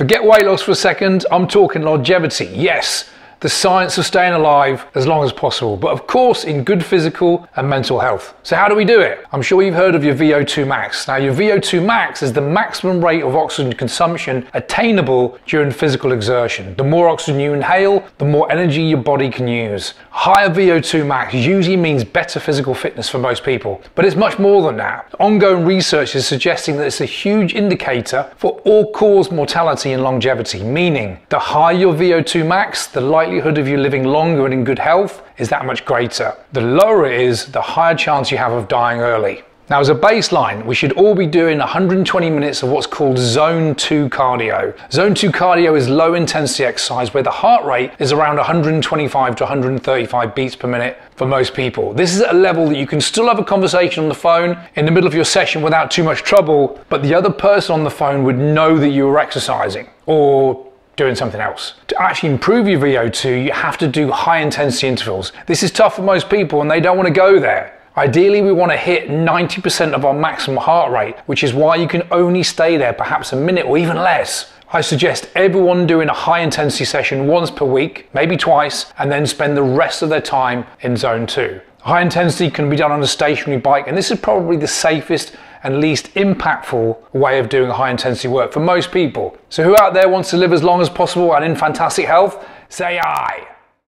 Forget weight loss for a second, I'm talking longevity. Yes, the science of staying alive as long as possible, but of course in good physical and mental health. So how do we do it? I'm sure you've heard of your VO2 max. Now your VO2 max is the maximum rate of oxygen consumption attainable during physical exertion. The more oxygen you inhale, the more energy your body can use. Higher VO2 max usually means better physical fitness for most people, but it's much more than that. Ongoing research is suggesting that it's a huge indicator for all-cause mortality and longevity, meaning the higher your VO2 max, the likelihood of you living longer and in good health is that much greater. The lower it is, the higher chance you have of dying early. Now, as a baseline, we should all be doing 120 minutes of what's called Zone 2 cardio. Zone 2 cardio is low intensity exercise where the heart rate is around 125 to 135 beats per minute for most people. This is at a level that you can still have a conversation on the phone in the middle of your session without too much trouble, but the other person on the phone would know that you were exercising or doing something else. To actually improve your VO2, you have to do high intensity intervals. This is tough for most people and they don't want to go there. Ideally, we want to hit 90% of our maximum heart rate, which is why you can only stay there perhaps a minute or even less. I suggest everyone doing a high intensity session once per week, maybe twice, and then spend the rest of their time in Zone 2. High intensity can be done on a stationary bike, and this is probably the safest and least impactful way of doing high intensity work for most people. So who out there wants to live as long as possible and in fantastic health? Say aye.